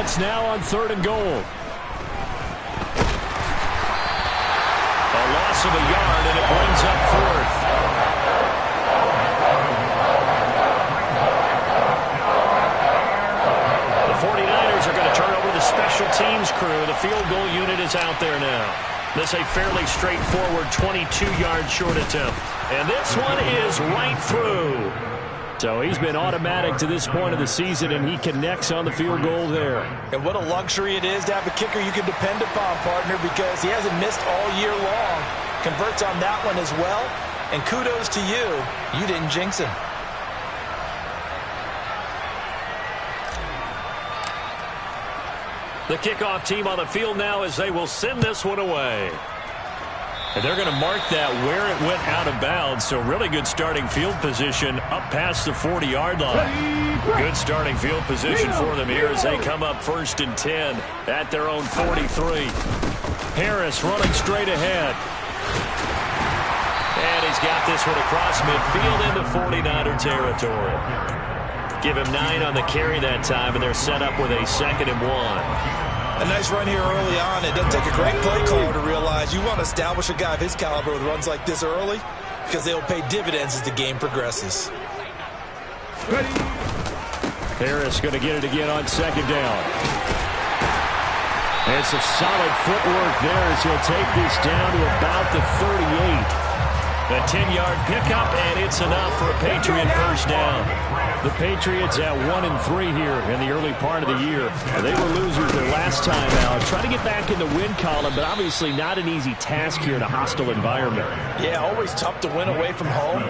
It's now on 3rd and goal. A loss of a yard, and it brings up 4th. The 49ers are going to turn over the special teams crew. The field goal unit is out there now. This is a fairly straightforward 22-yard short attempt. And this one is right through. So he's been automatic to this point of the season, and he connects on the field goal there. And what a luxury it is to have a kicker you can depend upon, partner, because he hasn't missed all year long. Converts on that one as well. And kudos to you. You didn't jinx him. The kickoff team on the field now as they will send this one away. And they're going to mark that where it went out of bounds. So really good starting field position up past the 40-yard line. Good starting field position for them here as they come up 1st and 10 at their own 43. Harris running straight ahead. And he's got this one across midfield into 49er territory. Give him 9 on the carry that time, and they're set up with a 2nd and 1. A nice run here early on. It doesn't take a great play caller to realize you want to establish a guy of his caliber with runs like this early because they'll pay dividends as the game progresses. Harris going to get it again on 2nd down. And some solid footwork there as he'll take this down to about the 38. A 10-yard pickup, and it's enough for a Patriot first down. The Patriots at 1-3 here in the early part of the year. They were losers their last time out. Trying to get back in the win column, but obviously not an easy task here in a hostile environment. Yeah, always tough to win away from home.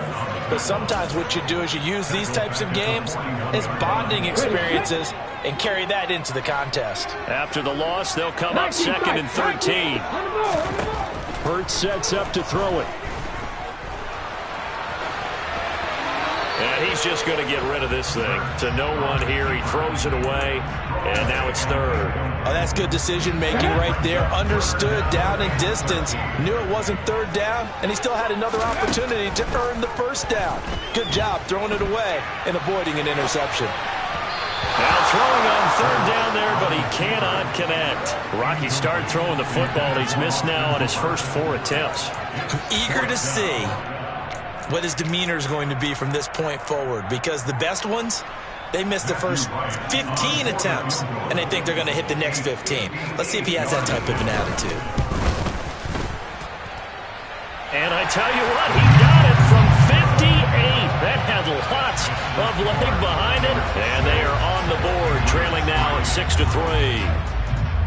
But sometimes what you do is you use these types of games as bonding experiences and carry that into the contest. After the loss, they'll come up 2nd and 13. Hurts sets up to throw it. And he's just going to get rid of this thing. To no one here. He throws it away, and now it's 3rd. Oh, that's good decision-making right there. Understood down and distance. Knew it wasn't 3rd down, and he still had another opportunity to earn the first down. Good job throwing it away and avoiding an interception. Now throwing on 3rd down there, but he cannot connect. Rocky start throwing the football. He's missed now on his first 4 attempts. I'm eager to see what his demeanor is going to be from this point forward, because the best ones, they missed the first 15 attempts, and they think they're going to hit the next 15. Let's see if he has that type of an attitude. And I tell you what, he got it from 58. That had lots of leg behind it, and they are on the board, trailing now at 6-3.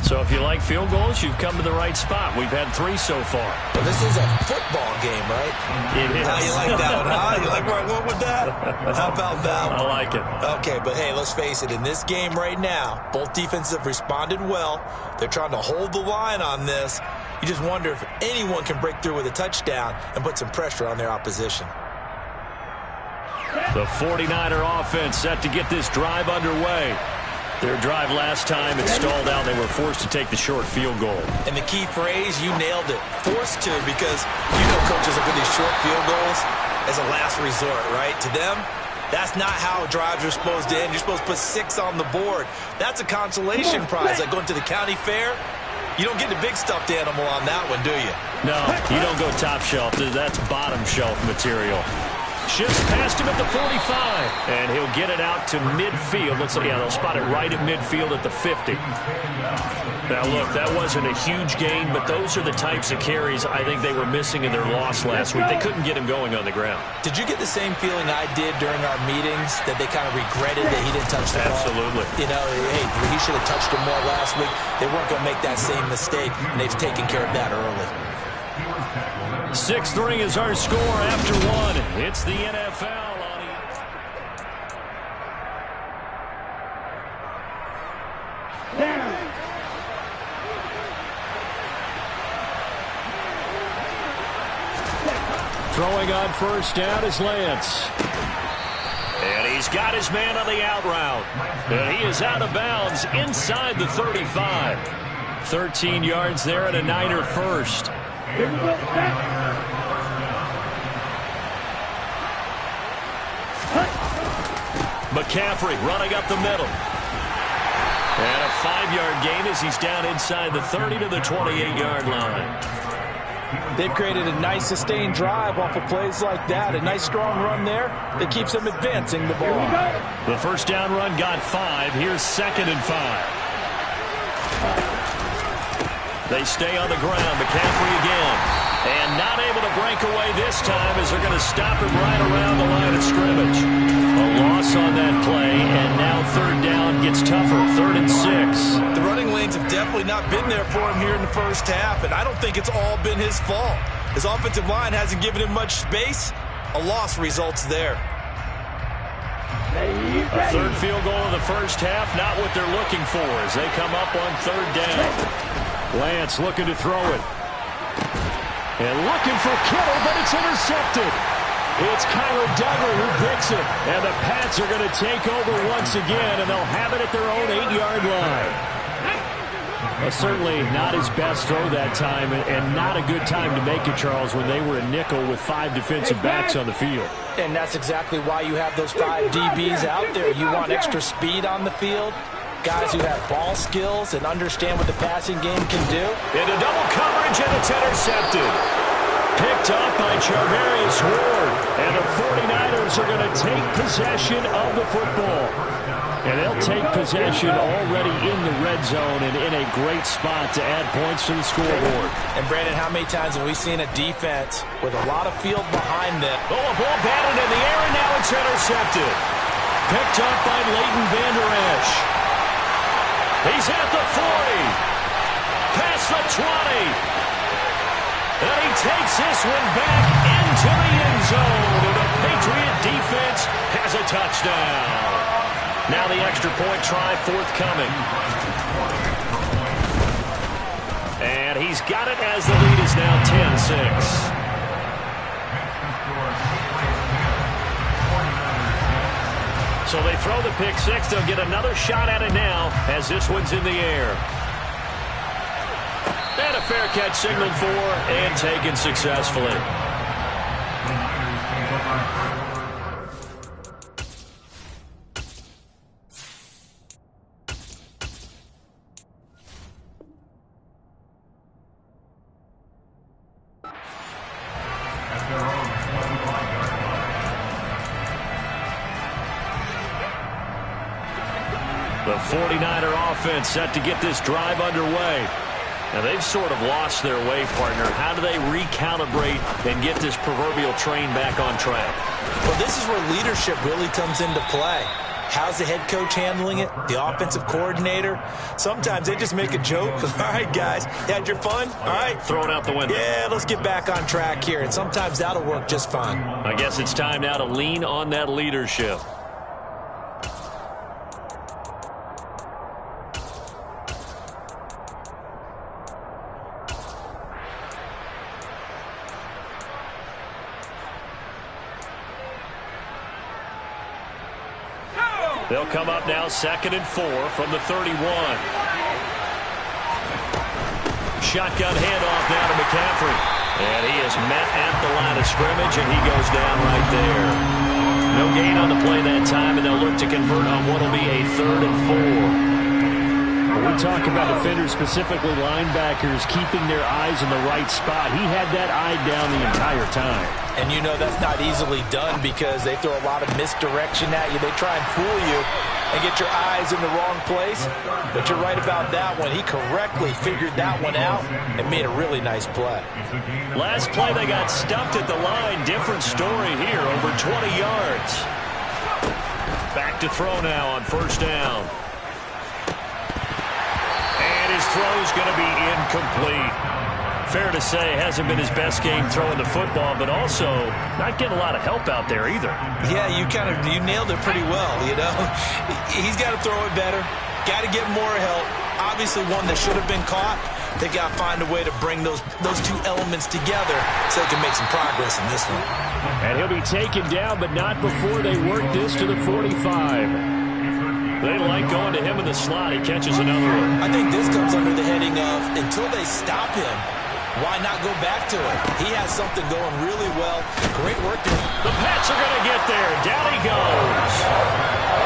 So if you like field goals, you've come to the right spot. We've had 3 so far. Well, this is a football game, right? It is. How you like that one, huh? You like where I went with that? How about that one? I like it. Okay, but hey, let's face it. In this game right now, both defenses have responded well. They're trying to hold the line on this. You just wonder if anyone can break through with a touchdown and put some pressure on their opposition. The 49er offense set to get this drive underway. Their drive last time, it stalled out. They were forced to take the short field goal. And the key phrase, you nailed it. Forced to, because you know coaches look at these short field goals as a last resort, right? To them, that's not how drives are supposed to end. You're supposed to put 6 on the board. That's a consolation prize. Like going to the county fair, you don't get the big stuffed animal on that one, do you? No, you don't go top shelf. That's bottom shelf material. Shifts past him at the 45, and he'll get it out to midfield. Let's see, yeah, they'll spot it right at midfield at the 50. Now, look, that wasn't a huge gain, but those are the types of carries I think they were missing in their loss last week. They couldn't get him going on the ground. Did you get the same feeling I did during our meetings, that they kind of regretted that he didn't touch the ball? Absolutely. You know, hey, he should have touched him more last week. They weren't going to make that same mistake, and they've taken care of that early. 6-3 is our score after 1. It's the NFL. Throwing on first down is Lance. And he's got his man on the out route. And he is out of bounds inside the 35. 13 yards there and a Niner first. McCaffrey running up the middle. And a 5-yard gain as he's down inside the 30 to the 28-yard line. They've created a nice sustained drive off of plays like that. A nice strong run there that keeps them advancing the ball. The first down run got 5. Here's 2nd and 5. They stay on the ground. McCaffrey again. And not able to break away this time as they're going to stop him right around the line of scrimmage. A loss on that play, and now 3rd down gets tougher. 3rd and 6. The running lanes have definitely not been there for him here in the first half, and I don't think it's all been his fault. His offensive line hasn't given him much space. A loss results there. A 3rd field goal in the first half, not what they're looking for as they come up on 3rd down. Lance looking to throw it. And looking for Kittle, but it's intercepted. It's Kyler Duggar who picks it. And the Pats are going to take over once again, and they'll have it at their own 8-yard line. Certainly not his best throw that time, and not a good time to make it, Charles, when they were a nickel with 5 defensive backs on the field. And that's exactly why you have those 5 DBs out there. You want extra speed on the field. Guys who have ball skills and understand what the passing game can do. Into double coverage, and it's intercepted. Picked up by Charvarius Ward. And the 49ers are going to take possession of the football. And they'll take possession already in the red zone and in a great spot to add points to the scoreboard. And, Brandon, how many times have we seen a defense with a lot of field behind them? Oh, a ball batted in the air, and now it's intercepted. Picked up by Leighton Vander Esch. He's at the 40. Past the 20. And he takes this one back into the end zone. And the Patriot defense has a touchdown. Now the extra point try forthcoming. And he's got it as the lead is now 10-6. So they throw the pick six. They'll get another shot at it now as this one's in the air. And a fair catch signaled for and taken successfully. The 49er offense set to get this drive underway. Now, they've sort of lost their way, partner. How do they recalibrate and get this proverbial train back on track? Well, this is where leadership really comes into play. How's the head coach handling it? The offensive coordinator? Sometimes they just make a joke. All right, guys, you had your fun? All right. Throw it out the window. Yeah, let's get back on track here. And sometimes that'll work just fine. I guess it's time now to lean on that leadership. They'll come up now 2nd and 4 from the 31. Shotgun handoff now to McCaffrey. And he is met at the line of scrimmage, and he goes down right there. No gain on the play that time, and they'll look to convert on what will be a 3rd and 4. When we talk about defenders, specifically linebackers, keeping their eyes in the right spot, he had that eye down the entire time. And you know that's not easily done because they throw a lot of misdirection at you. They try and fool you and get your eyes in the wrong place. But you're right about that one. He correctly figured that one out and made a really nice play. Last play, they got stuffed at the line. Different story here, over 20 yards. Back to throw now on 1st down. And his throw's going to be incomplete. Fair to say, hasn't been his best game throwing the football, but also not getting a lot of help out there either. Yeah, you nailed it pretty well, you know. He's got to throw it better, got to get more help. Obviously one that should have been caught. They got to find a way to bring those two elements together so they can make some progress in this one. And he'll be taken down, but not before they work this to the 45. They like going to him in the slot. He catches another one. I think this comes under the heading of until they stop him, why not go back to it? He has something going really well. Great work there. The Pats are going to get there. Down he goes.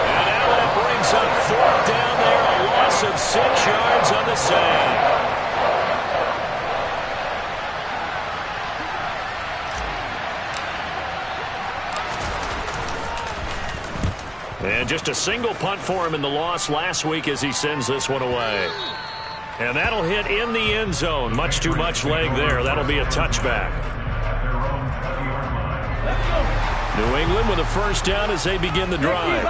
And now that brings up 4th down there. A loss loss of 6 yards on the sack. And just a single punt for him in the loss last week as he sends this one away. And that'll hit in the end zone. Much too much leg there. That'll be a touchback. New England with a first down as they begin the drive.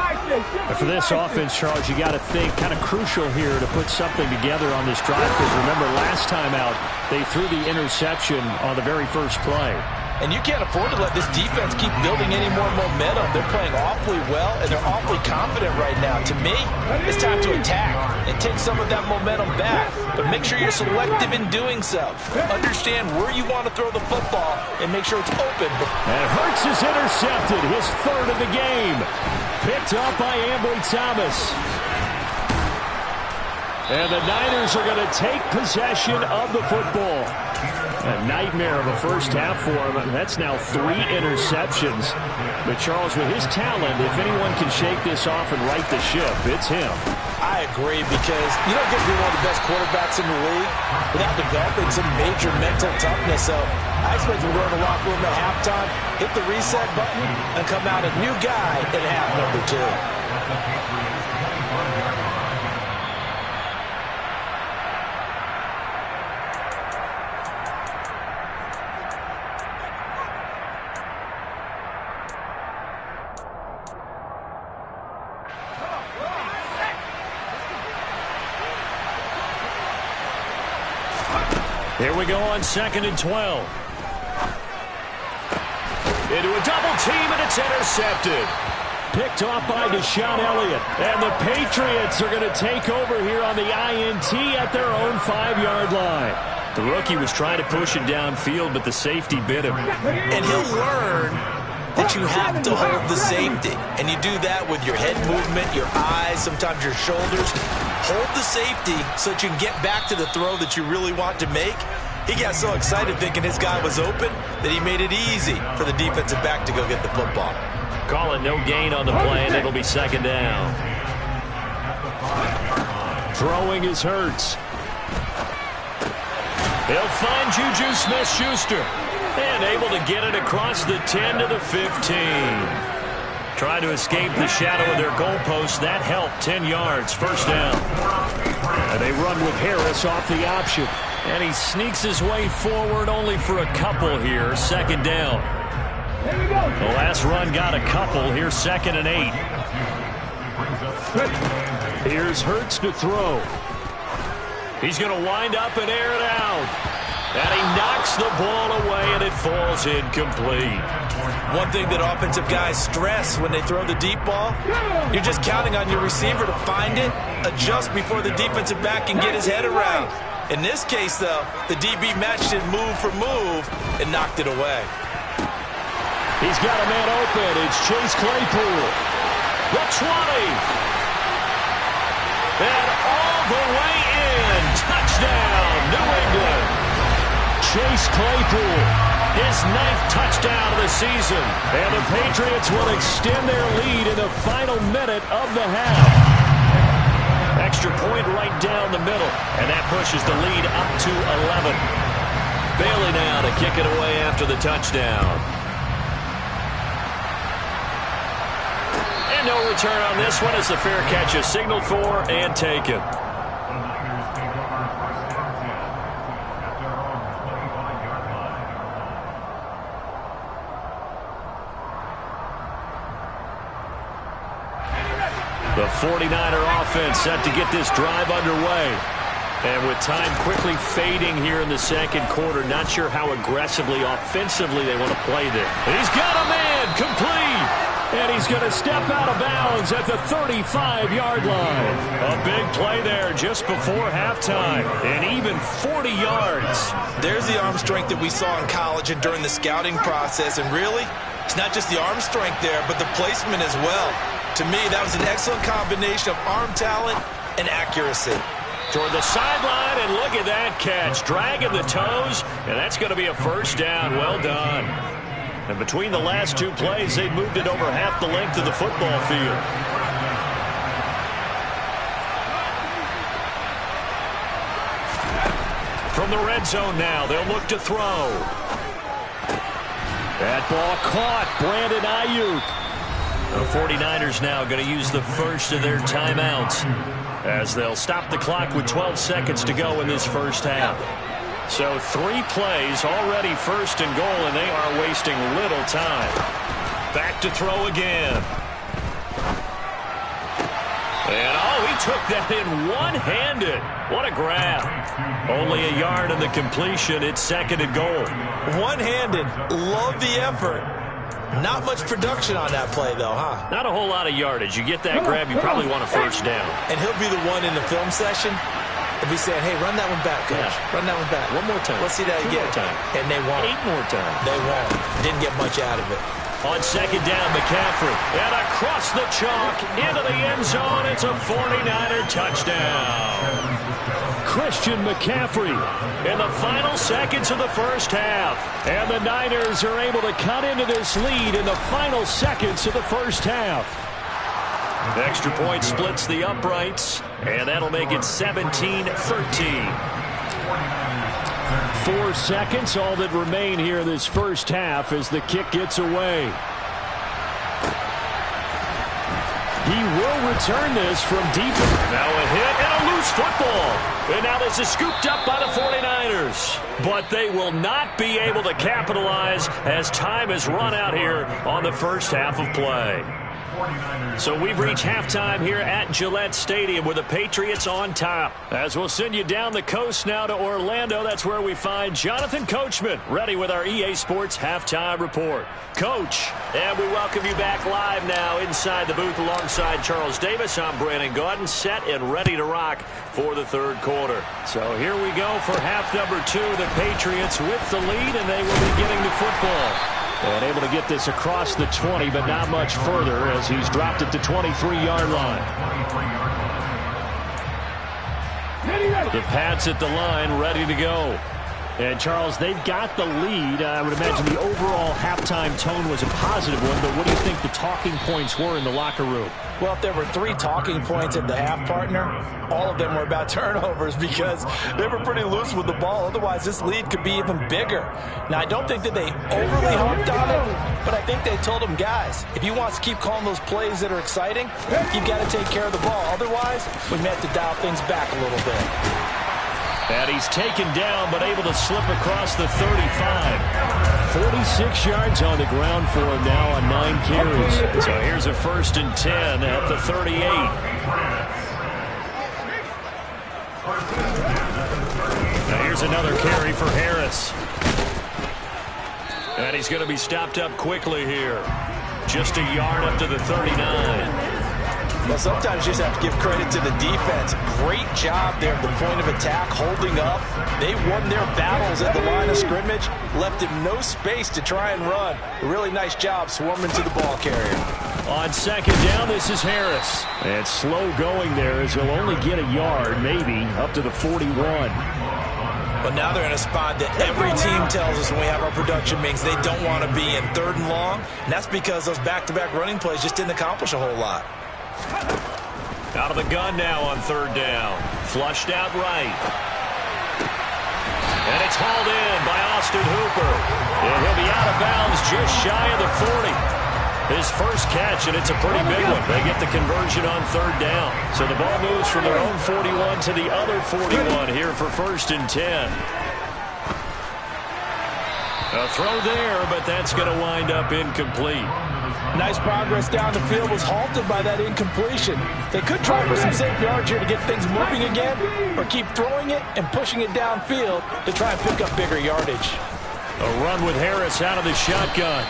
And for this offense, Charles, you got to think kind of crucial here to put something together on this drive, because remember last time out they threw the interception on the very first play. And you can't afford to let this defense keep building any more momentum. They're playing awfully well, and they're awfully confident right now. To me, it's time to attack and take some of that momentum back. But make sure you're selective in doing so. Understand where you want to throw the football and make sure it's open. And Hurts is intercepted, his third of the game. Picked up by Ambry Thomas. And the Niners are going to take possession of the football. A nightmare of a first half for him. That's now 3 interceptions. But Charles, with his talent, if anyone can shake this off and right the ship, it's him. I agree, because you don't get to be one of the best quarterbacks in the league without developing some major mental toughness. So I expect him to go in the locker room at halftime, hit the reset button, and come out a new guy in half number 2. Here we go on 2nd and 12. Into a double team, and it's intercepted. Picked off by Deshaun Elliott. And the Patriots are going to take over here on the INT at their own 5-yard line. The rookie was trying to push it downfield, but the safety bit him. And he'll learn that you have to hold the safety. And you do that with your head movement, your eyes, sometimes your shoulders. Hold the safety so that you can get back to the throw that you really want to make. He got so excited thinking his guy was open that he made it easy for the defensive back to go get the football. Call it no gain on the play, and it'll be 2nd down. Throwing is Hurts. He'll find Juju Smith-Schuster. And able to get it across the 10 to the 15. Trying to escape the shadow of their goalpost. That helped. 10 yards. First down. And they run with Harris off the option. And he sneaks his way forward only for a couple here. 2nd down. The last run got a couple. Here's 2nd and 8. Here's Hurts to throw. He's going to wind up and air it out. And he knocks the ball away, and it falls incomplete. One thing that offensive guys stress when they throw the deep ball, you're just counting on your receiver to find it, adjust before the defensive back can get his head around. In this case, though, the DB matched it move for move and knocked it away. He's got a man open. It's Chase Claypool. The 20. And all the way in. Touchdown, New England. Chase Claypool, his 9th touchdown of the season. And the Patriots will extend their lead in the final minute of the half. Extra point right down the middle, and that pushes the lead up to 11. Bailey now to kick it away after the touchdown. And no return on this one as the fair catch is signaled for and taken. The 49er offense set to get this drive underway. And with time quickly fading here in the 2nd quarter, not sure how aggressively, offensively they want to play there. He's got a man complete. And he's going to step out of bounds at the 35-yard line. A big play there just before halftime. And even 40 yards. There's the arm strength that we saw in college and during the scouting process. And really, it's not just the arm strength there, but the placement as well. To me, that was an excellent combination of arm talent and accuracy. Toward the sideline, and look at that catch. Dragging the toes, and that's going to be a first down. Well done. And between the last 2 plays, they've moved it over half the length of the football field. From the red zone now, they'll look to throw. That ball caught. Brandon Ayuk. The 49ers now going to use the first of their timeouts as they'll stop the clock with 12 seconds to go in this first half. So 3 plays, already first and goal, and they are wasting little time. Back to throw again. And, he took that in one-handed. What a grab. Only a yard in the completion. It's second and goal. One-handed. Love the effort. Not much production on that play, though, huh? Not a whole lot of yardage. You get that grab, you probably want a first down. And he'll be the one in the film session. If he's saying, hey, run that one back, coach. Yeah. Run that one back. One more time. Let's see that again. More time. And they won't. 8 more times. They won't. Didn't get much out of it. On second down, McCaffrey. And across the chalk, into the end zone. It's a 49er touchdown. Christian McCaffrey in the final seconds of the first half. And the Niners are able to cut into this lead in the final seconds of the first half. The extra point splits the uprights, and that'll make it 17-13. 4 seconds, all that remain here in this first half as the kick gets away. He will return this from deep. Now a hit and a loose football. And now this is scooped up by the 49ers. But they will not be able to capitalize as time has run out here on the first half of play. So we've reached halftime here at Gillette Stadium with the Patriots on top. As we'll send you down the coast now to Orlando, that's where we find Jonathan Coachman ready with our EA Sports Halftime Report. Coach, and we welcome you back live now inside the booth alongside Charles Davis. I'm Brandon Gaudin, set and ready to rock for the third quarter. So here we go for half number 2. The Patriots with the lead, and they will be getting the football. And able to get this across the 20, but not much further as he's dropped it to 23-yard line. The Pats at the line, ready to go. And, Charles, they've got the lead. I would imagine the overall halftime tone was a positive one, but what do you think the talking points were in the locker room? Well, if there were 3 talking points at the half, partner, all of them were about turnovers because they were pretty loose with the ball. Otherwise, this lead could be even bigger. Now, I don't think that they overly harped on it, but I think they told them, guys, if you want to keep calling those plays that are exciting, you've got to take care of the ball. Otherwise, we may have to dial things back a little bit. And he's taken down, but able to slip across the 35. 46 yards on the ground for him now on 9 carries. So here's a 1st and 10 at the 38. Now here's another carry for Harris. And he's going to be stopped up quickly here. Just a yard up to the 39. Well, sometimes you just have to give credit to the defense. Great job there at the point of attack, holding up. They won their battles at the line of scrimmage, left him no space to try and run. A really nice job swarming to the ball carrier. On second down, this is Harris. And slow going there as he'll only get a yard, maybe, up to the 41. But now they're in a spot that every team tells us when we have our production meetings they don't want to be in, 3rd and long. And that's because those back-to-back running plays just didn't accomplish a whole lot. Out of the gun now on 3rd down. Flushed out right. And it's hauled in by Austin Hooper. And he'll be out of bounds just shy of the 40. His first catch, and it's a pretty big one. They get the conversion on 3rd down. So the ball moves from their own 41 to the other 41 here for 1st and 10. A throw there, but that's going to wind up incomplete. Nice progress down the field was halted by that incompletion. They could try for some safe yards here to get things moving again, or keep throwing it and pushing it downfield to try and pick up bigger yardage. A run with Harris out of the shotgun.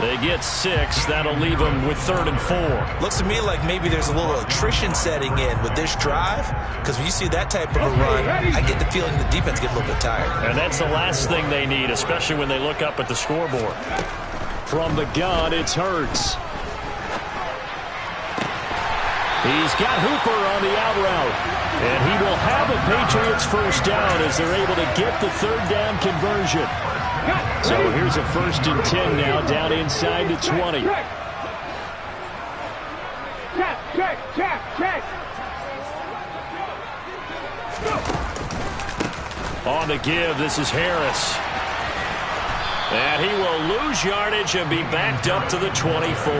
They get 6. That'll leave them with 3rd and 4. Looks to me like maybe there's a little attrition setting in with this drive, because when you see that type of a run, I get the feeling the defense gets a little bit tired. And that's the last thing they need, especially when they look up at the scoreboard. From the gun, it's Hurts. He's got Hooper on the out route. And he will have a Patriots first down as they're able to get the 3rd down conversion. So here's a 1st and 10 now down inside the 20. On the give, this is Harris. And he will lose yardage and be backed up to the 24.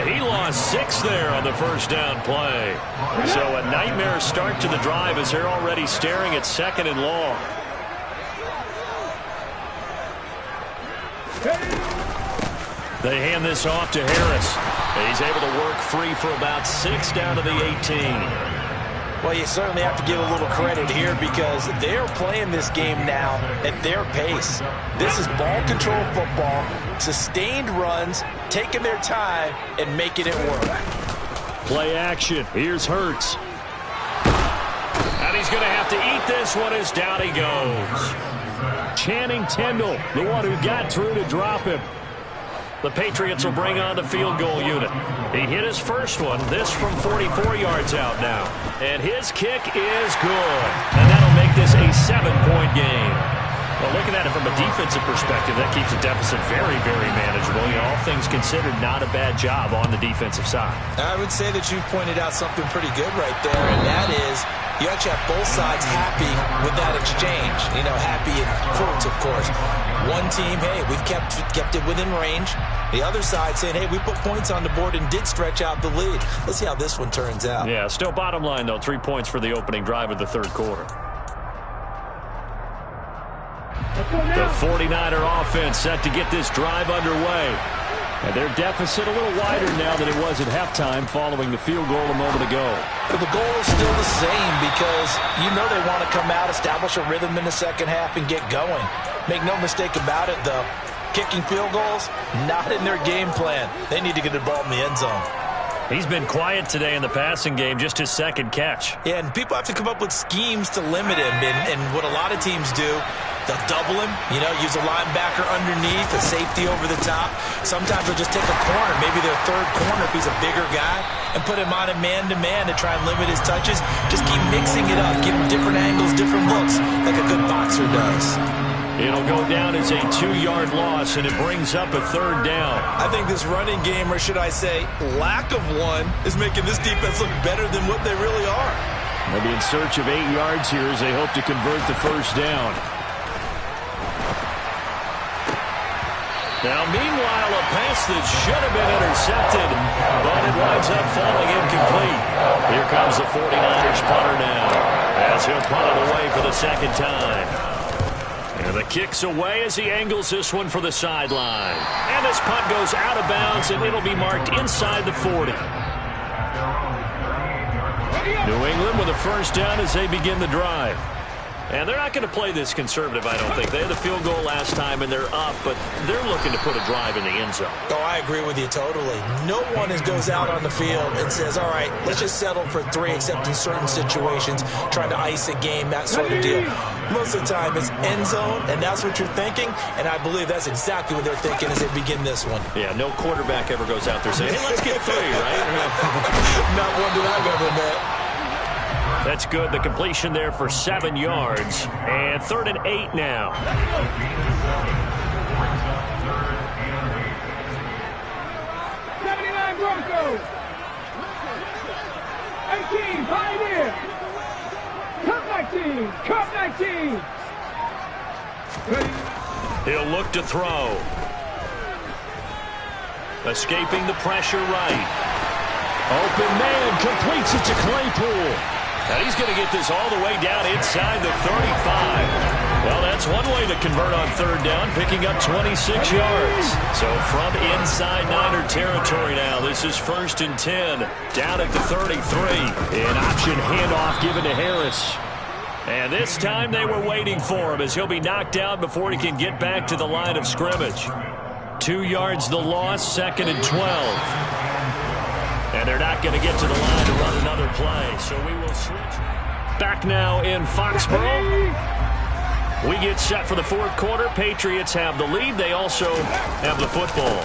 He lost 6 there on the first down play. So a nightmare start to the drive as they're already staring at 2nd and long. They hand this off to Harris. He's able to work free for about 6 down to the 18. Well, you certainly have to give a little credit here because they're playing this game now at their pace. This is ball control football, sustained runs, taking their time and making it work. Play action. Here's Hurts. And he's going to have to eat this one as down he goes. Channing Tindall, the one who got through to drop him. The Patriots will bring on the field goal unit. He hit his first one, this from 44 yards out now. And his kick is good. And that'll make this a 7-point game. Well, looking at it from a defensive perspective, that keeps the deficit very, very manageable. You know, all things considered, not a bad job on the defensive side. I would say that you've pointed out something pretty good right there, and that is you actually have both sides happy with that exchange. You know, happy in quotes, of course. One team, hey, we've kept it within range. The other side saying, hey, we put points on the board and did stretch out the lead. Let's see how this one turns out. Yeah, still bottom line, though, 3 points for the opening drive of the third quarter. The 49er offense set to get this drive underway. And their deficit a little wider now than it was at halftime following the field goal a moment ago. But the goal is still the same because you know they want to come out, establish a rhythm in the second half, and get going. Make no mistake about it, though. Kicking field goals, not in their game plan. They need to get the ball in the end zone. He's been quiet today in the passing game, just his second catch. Yeah, and people have to come up with schemes to limit him. And what a lot of teams do, they'll double him, you know, use a linebacker underneath, a safety over the top. Sometimes they'll just take a corner, maybe their third corner if he's a bigger guy, and put him on a man-to-man to try and limit his touches. Just keep mixing it up, give him different angles, different looks, like a good boxer does. It'll go down as a 2-yard loss, and it brings up a third down. I think this running game, or should I say lack of one, is making this defense look better than what they really are. They'll be in search of 8 yards here as they hope to convert the first down. Now, meanwhile, a pass that should have been intercepted, but it winds up falling incomplete. Here comes the 49ers punter now, as he'll punt it away for the second time. And the kick's away as he angles this one for the sideline. And this punt goes out of bounds, and it'll be marked inside the 40. New England with a first down as they begin the drive. And they're not going to play this conservative, I don't think. They had the field goal last time, and they're up, but they're looking to put a drive in the end zone. Oh, I agree with you totally. No one goes out on the field and says, all right, let's just settle for 3, except in certain situations, trying to ice a game, that sort of deal. Most of the time, it's end zone, and that's what you're thinking, and I believe that's exactly what they're thinking as they begin this one. Yeah, no quarterback ever goes out there saying, hey, let's get 3, right? Not one that I've ever met. That's good. The completion there for 7 yards. And 3rd and 8 now. Broncos. 18, Pioneer. Cup 19. He'll look to throw. Escaping the pressure right. Open man completes it to Claypool. And he's going to get this all the way down inside the 35. Well, that's one way to convert on 3rd down, picking up 26 yards. So from inside Niner territory now, this is 1st and 10, down at the 33. An option handoff given to Harris. And this time they were waiting for him as he'll be knocked out before he can get back to the line of scrimmage. 2 yards the loss, 2nd and 12. And they're not going to get to the line to run another play. So we will switch. Back now in Foxborough. We get set for the 4th quarter. Patriots have the lead. They also have the football.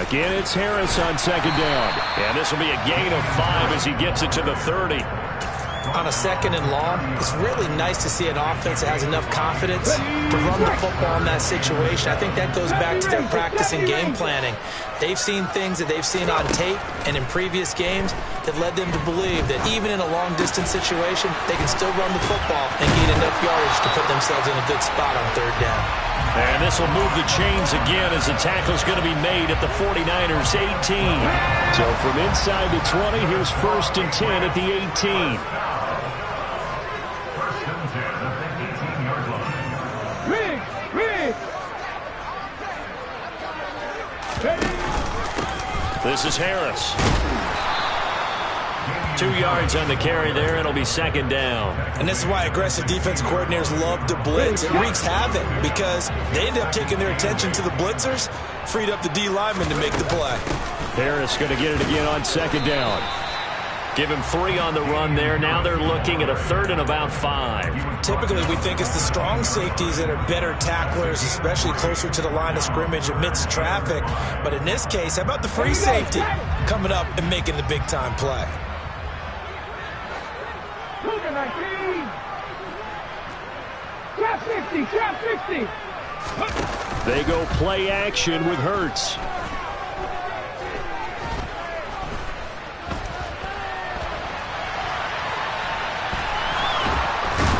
Again, it's Harris on 2nd down. And this will be a gain of 5 as he gets it to the 30. on a 2nd and long, it's really nice to see an offense that has enough confidence to run the football in that situation. I think that goes back to their practice and game planning. They've seen things that they've seen on tape and in previous games that led them to believe that even in a long-distance situation, they can still run the football and gain enough yardage to put themselves in a good spot on 3rd down. And this will move the chains again as the tackle's going to be made at the 49ers 18. So from inside the 20, here's 1st and 10 at the 18. This is Harris. 2 yards on the carry there. It'll be 2nd down. And this is why aggressive defense coordinators love to blitz. It wreaks havoc because they end up taking their attention to the blitzers, freed up the D lineman to make the play. Harris going to get it again on 2nd down. Give him 3 on the run there. Now they're looking at a 3rd and about 5. Typically, we think it's the strong safeties that are better tacklers, especially closer to the line of scrimmage amidst traffic. But in this case, how about the free safety coming up and making the big-time play? Trap 60, trap 60. They go play action with Hurts.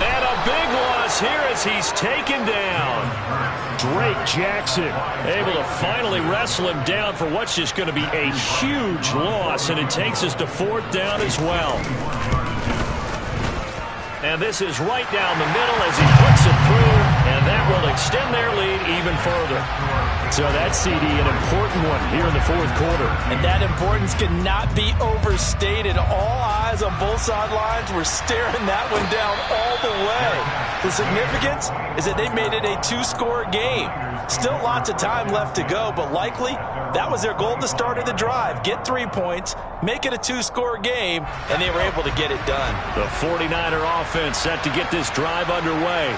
And a big loss here as he's taken down. Drake Jackson Able to finally wrestle him down for what's just going to be a huge loss, and it takes us to 4th down as well. And this is right down the middle as he puts it through, and that will extend their lead even further. So that CD, an important one here in the 4th quarter. And that importance cannot be overstated. All eyes on both sidelines were staring that one down all the way. The significance is that they made it a 2-score game. Still lots of time left to go, but likely that was their goal at the start of the drive. Get 3 points, make it a 2-score game, and they were able to get it done. The 49er offense set to get this drive underway.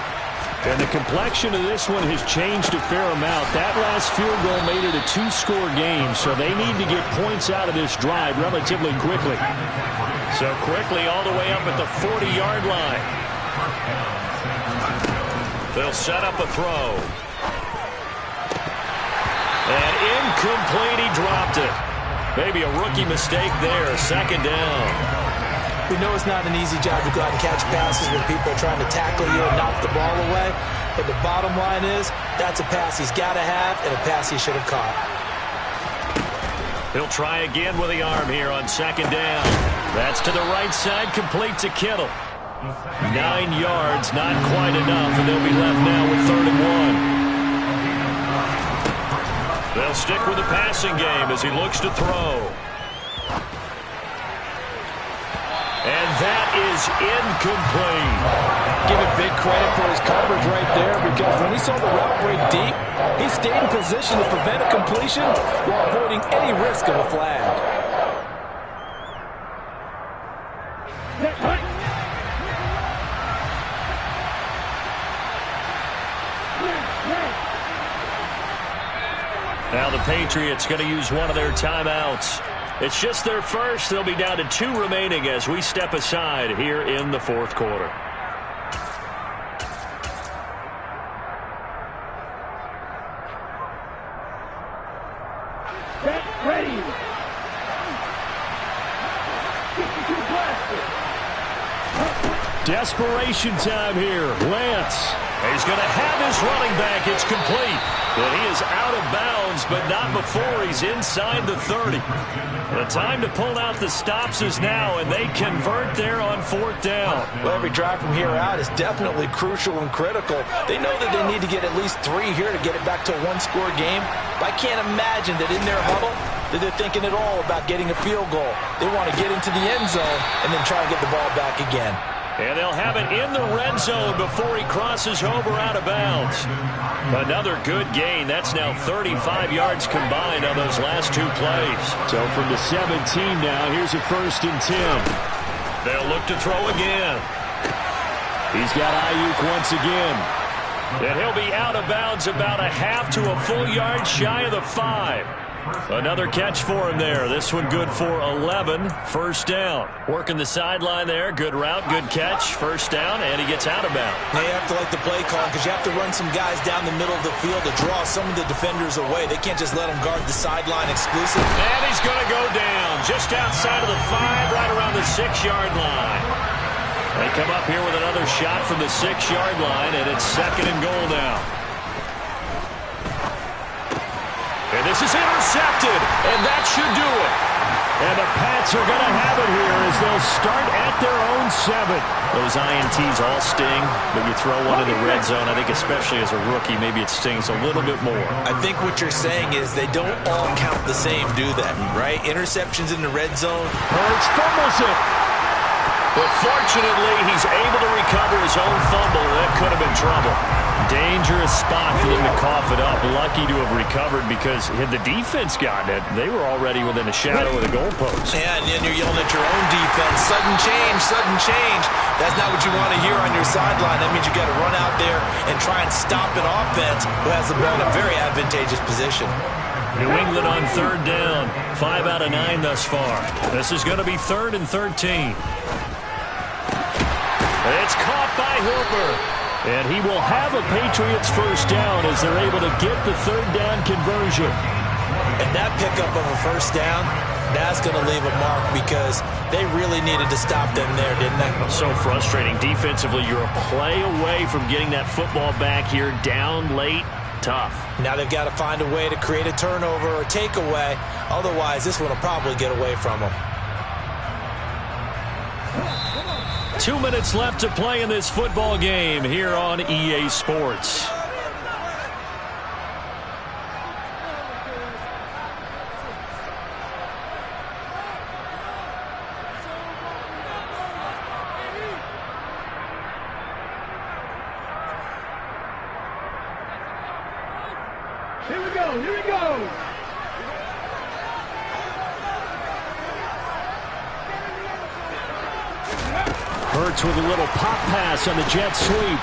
And the complexion of this one has changed a fair amount. That last field goal made it a 2-score game, so they need to get points out of this drive relatively quickly. So quickly all the way up at the 40-yard line. They'll set up a throw. And incomplete, he dropped it. Maybe a rookie mistake there, 2nd down. We know it's not an easy job to go out and catch passes when people are trying to tackle you and knock the ball away. But the bottom line is, that's a pass he's got to have and a pass he should have caught. He'll try again with the arm here on 2nd down. That's to the right side, complete to Kittle. 9 yards, not quite enough, and they'll be left now with 3rd and 1. They'll stick with the passing game as he looks to throw. And that is incomplete. Give it big credit for his coverage right there, because when he saw the route break deep, he stayed in position to prevent a completion while avoiding any risk of a flag. Now the Patriots going to use one of their timeouts. It's just their first. They'll be down to 2 remaining as we step aside here in the 4th quarter. Get ready. Desperation time here. Lance. He's going to have his running back. It's complete. But he is out of bounds, but not before he's inside the 30. The time to pull out the stops is now, and they convert there on 4th down. Well, every drive from here out is definitely crucial and critical. They know that they need to get at least 3 here to get it back to a 1-score game. But I can't imagine that in their huddle that they're thinking at all about getting a field goal. They want to get into the end zone and then try and get the ball back again. And they'll have it in the red zone before he crosses over out of bounds. Another good gain. That's now 35 yards combined on those last 2 plays. So from the 17 now, here's a 1st and 10. They'll look to throw again. He's got Ayuk once again. And he'll be out of bounds about a half to a full yard shy of the 5. Another catch for him there. This one good for 11. First down. Working the sideline there. Good route, good catch. First down, and he gets out of bounds. Now you have to like the play call because you have to run some guys down the middle of the field to draw some of the defenders away. They can't just let them guard the sideline exclusive. And he's going to go down just outside of the 5, right around the 6-yard line. They come up here with another shot from the 6-yard line, and it's 2nd and goal now. And this is intercepted, and that should do it. And the Pats are going to have it here as they'll start at their own 7. Those INTs all sting, but you throw one in the red zone, I think especially as a rookie, maybe it stings a little bit more. I think what you're saying is they don't all count the same, do that, right? Interceptions in the red zone. Hurts fumbles it. But fortunately, he's able to recover his own fumble, and that could have been trouble. Dangerous spot for them to cough it up. Lucky to have recovered because had the defense gotten it, they were already within a shadow of the goalpost. Yeah, and then you're yelling at your own defense. Sudden change, sudden change. That's not what you want to hear on your sideline. That means you got to run out there and try and stop an offense who has the ball in a very advantageous position. New England on 3rd down. 5 out of 9 thus far. This is going to be 3rd and 13. It's caught by Hooper. And he will have a Patriots first down as they're able to get the 3rd down conversion. And that pickup of a first down, that's going to leave a mark because they really needed to stop them there, didn't they? So frustrating. Defensively, you're a play away from getting that football back here down late. Tough. Now they've got to find a way to create a turnover or takeaway. Otherwise, this one will probably get away from them. 2 minutes left to play in this football game here on EA Sports. Here we go, here we go. Hurts with a little pop pass on the jet sweep.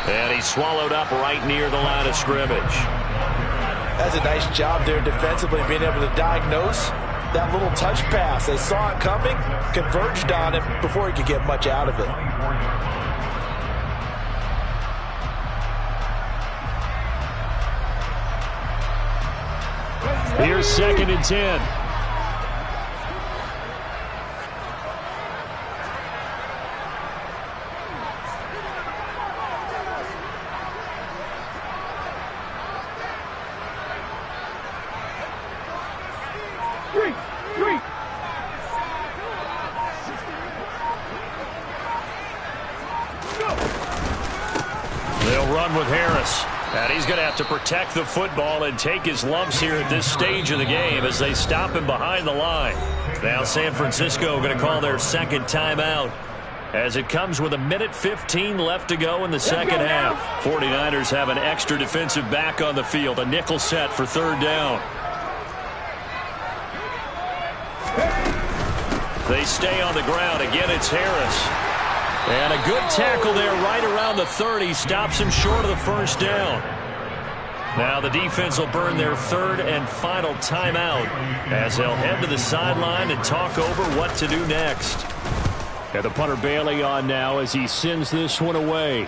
And he's swallowed up right near the line of scrimmage. That's a nice job there defensively, being able to diagnose that little touch pass. They saw it coming, converged on it before he could get much out of it. Here's 2nd and 10. They'll run with Harris. And he's going to have to protect the football and take his lumps here at this stage of the game as they stop him behind the line. Now San Francisco going to call their 2nd timeout as it comes with 1:15 left to go in the second half. 49ers have an extra defensive back on the field, a nickel set for 3rd down. They stay on the ground. Again, it's Harris. And a good tackle there right around the 30. Stops him short of the first down. Now the defense will burn their 3rd and final timeout as they'll head to the sideline and talk over what to do next. And the punter Bailey on now as he sends this one away.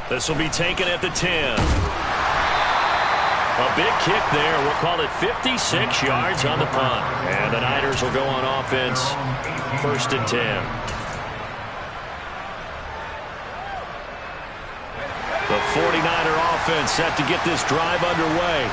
This will be taken at the 10. A big kick there. We'll call it 56 yards on the punt. And the Niners will go on offense. 1st and 10. The 49er offense set to get this drive underway.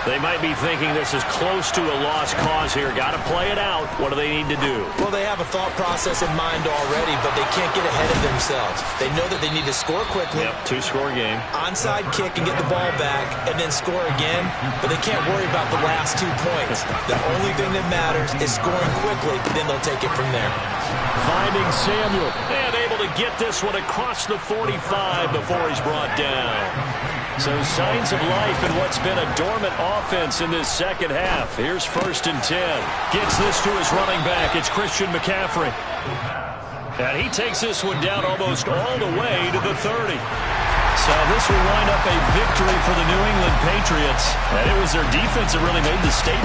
They might be thinking this is close to a lost cause here. Got to play it out. What do they need to do? Well, they have a thought process in mind already, but they can't get ahead of themselves. They know that they need to score quickly. Yep, 2-score game. Onside kick and get the ball back and then score again, but they can't worry about the last 2 points. The only thing that matters is scoring quickly, then they'll take it from there. Finding Samuel. And able to get this one across the 45 before he's brought down. So signs of life in what's been a dormant offense in this second half. Here's 1st and 10. Gets this to his running back. It's Christian McCaffrey. And he takes this one down almost all the way to the 30. So this will wind up a victory for the New England Patriots. And it was their defense that really made the statement.